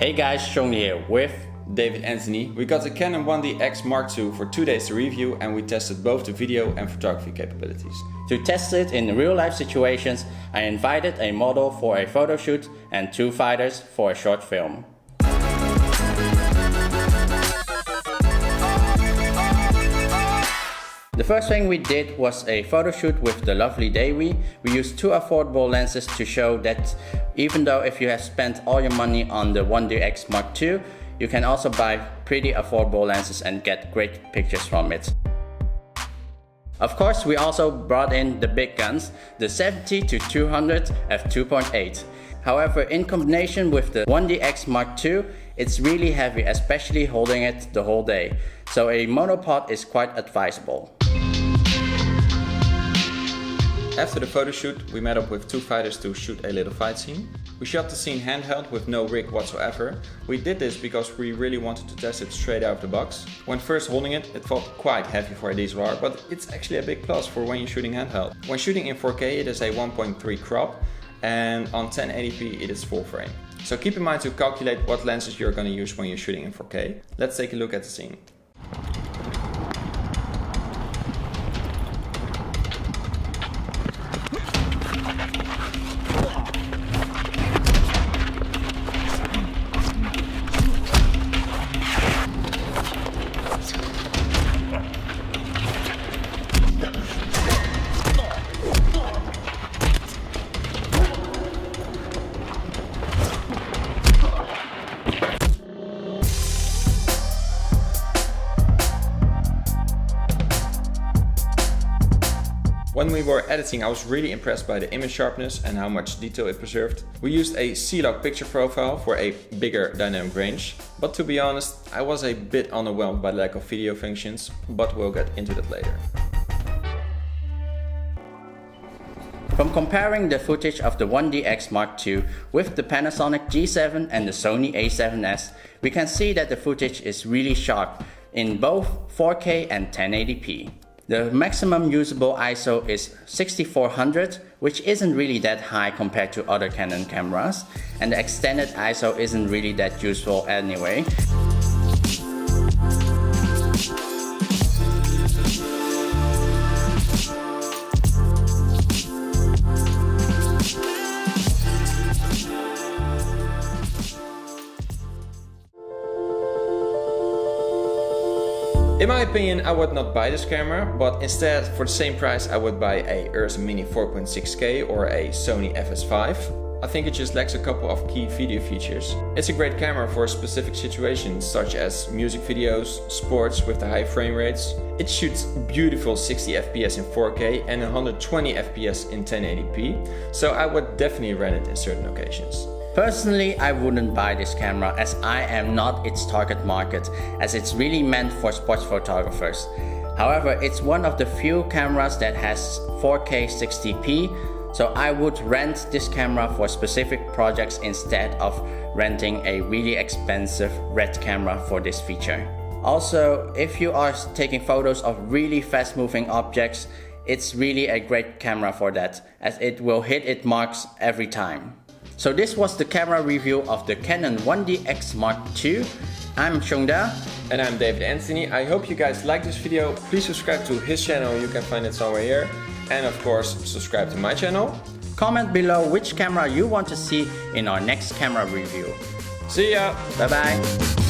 Hey guys, Chung Dha here with David Anthony. We got the Canon 1Dx Mark II for 2 days to review, and we tested both the video and photography capabilities. To test it in real life situations, I invited a model for a photo shoot and 2 fighters for a short film. The first thing we did was a photo shoot with the lovely Dewi. We used 2 affordable lenses to show that even though if you have spent all your money on the 1DX Mark II, you can also buy pretty affordable lenses and get great pictures from it. Of course, we also brought in the big guns, the 70-200 f2.8. However, in combination with the 1DX Mark II, it's really heavy, especially holding it the whole day. So a monopod is quite advisable. After the photo shoot, we met up with 2 fighters to shoot a little fight scene. We shot the scene handheld with no rig whatsoever. We did this because we really wanted to test it straight out of the box. When first holding it, it felt quite heavy for a DSLR, but it's actually a big plus for when you're shooting handheld. When shooting in 4K, it is a 1.3 crop, and on 1080p it is full frame. So keep in mind to calculate what lenses you're going to use when you're shooting in 4K. Let's take a look at the scene. When we were editing, I was really impressed by the image sharpness and how much detail it preserved. We used a C-Log picture profile for a bigger dynamic range, but to be honest, I was a bit underwhelmed by the lack of video functions, but we'll get into that later. From comparing the footage of the 1DX Mark II with the Panasonic G7 and the Sony A7S, we can see that the footage is really sharp in both 4K and 1080p. The maximum usable ISO is 6400, which isn't really that high compared to other Canon cameras, and the extended ISO isn't really that useful anyway. In my opinion, I would not buy this camera, but instead for the same price I would buy a Ursa Mini 4.6K or a Sony FS5. I think it just lacks a couple of key video features. It's a great camera for specific situations such as music videos, sports with the high frame rates. It shoots beautiful 60 FPS in 4K and 120 FPS in 1080p, so I would definitely rent it in certain occasions. Personally, I wouldn't buy this camera as I am not its target market, as it's really meant for sports photographers. However, it's one of the few cameras that has 4K 60p, so I would rent this camera for specific projects instead of renting a really expensive RED camera for this feature. Also, if you are taking photos of really fast moving objects, it's really a great camera for that, as it will hit its marks every time. So this was the camera review of the Canon 1DX Mark II. I'm Chung Dha. And I'm David Anthony. I hope you guys liked this video. Please subscribe to his channel, you can find it somewhere here. And of course, subscribe to my channel. Comment below which camera you want to see in our next camera review. See ya! Bye bye!